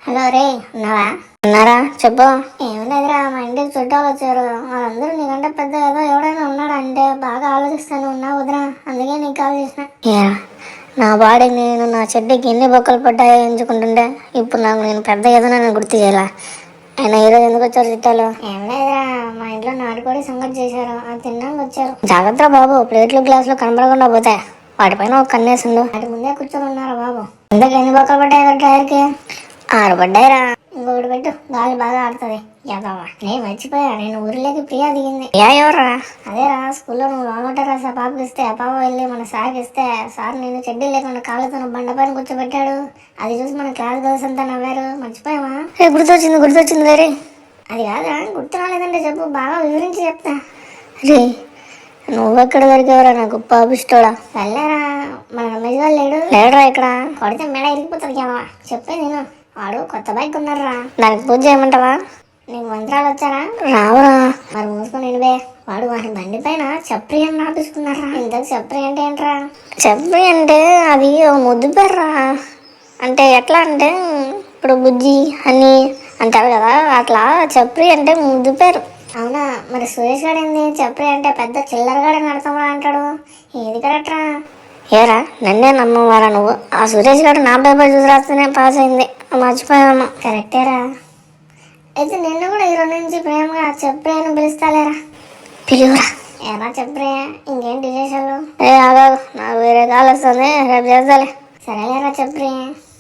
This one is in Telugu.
హలో రే, ఉన్నావా? ఉన్నారా, చెప్పు. ఏమలేదురా, మా ఇంటికి చుట్టాలు వచ్చారు. వాళ్ళందరూ నీకంటే పెద్ద ఏదో ఎవడైనా ఉన్నాడా అంటే బాగా ఆలోచిస్తాను. ఉన్నావు వదిరా, అందుకే నీకు కాల్ చేసిన. నా బాడీ నేను నా చెడ్డకి ఎన్ని బొక్కలు పడ్డాయో ఎంచుకుంటుంటే ఇప్పుడు నేను పెద్ద ఏదో నన్ను గుర్తు చేయాలా? ఆయన ఈరోజు ఎందుకు వచ్చారు చుట్టాలు? ఏం లేదురా, మా ఇంట్లో నాటుకోడి సంగతి చేశారు, అది తినడానికి వచ్చారు. జాగ్రత్త బాబు, ప్లేట్లు గ్లాసులు కనబడకుండా పోతాయి. వాటిపైన ఒక కన్నేసిండు, వాటి ముందే కూర్చొని ఉన్నారా బాబు. ఇంతకు ఎన్ని బొక్కలు పడ్డాయి టైర్కి? 6 పడ్డాయిరా. ఇంకొకటి పెట్టు, గాలి బాగా ఆడుతుంది. యాదవా, నేను మర్చిపోయా, నేను ఊరిలోకి ప్రియా దిగింది. ఎవర్రా? అదేరా, స్కూల్లో నువ్వు లోనోటర్ రాసి ఆ పాపకి ఇస్తే, ఆ పాప వెళ్ళి మన సార్కి ఇస్తే, సార్ నేను చెడ్డీ లేకుండా కాళ్ళతో బండ పైన కూర్చోబెట్టాడు. అది చూసి మన క్లాస్ గర్ల్స్ అంతా నవ్వారు. మర్చిపోయావా? గుర్తొచ్చింది వేరే. అది కాదురా, గుర్తు రాలేదంటే చెప్పు, బాగా వివరించి చెప్తా. రే, నువ్వెక్కడ దొరికేవరా నాకు పాపిస్తోడా? వెళ్ళారా, మన రమేష్ గారు లేడురా ఇక్కడ. కొడితే మెడ ఇరిగిపోతుంది కదా. చెప్పే నేను, వాడు కొత్త బైక్ ఉన్నారా, దానికి పూజ చేయమంటావా? నీకు మంత్రాలు వచ్చారా? రావురా. మరి మూసుకొని నిడివే. వాడు వాడి బండి పైన చప్రి అని రాపిస్తున్నారా. ఇంతకు చప్రి అంటే ఏంట్రా? చప్రి అంటే అది ఓ ముద్దు పేర్రా. అంటే ఎట్లా అంటే ఇప్పుడు బుజ్జి అని అంటారు కదా, అట్లా చప్రి అంటే ముద్దు పేరు. అవునా, మరి సురేష్ గారు ఏంది చప్రి అంటే పెద్ద చిల్లరగాడని అర్థమా అంటాడు. ఏది కరెక్ట్రా? ఏరా, నన్నే నమ్మవారా నువ్వు? ఆ సురేష్ గారు నా పేపర్ చూసి రాస్తేనే పాస్ అయింది, మర్చిపోయామా? కరెక్టేరా. అయితే నిన్ను కూడా ఈ 2 నుంచి ప్రేమగా చప్రి అని పిలుస్తాలేరా. పిలువురా. ఏరా చప్రి, ఇంకేంటి విశేషాలు? ఆగాగు, నాకు వేరే కాల్ వస్తుంది, రేపు చేస్తాలే. సరేలేరా చప్రి.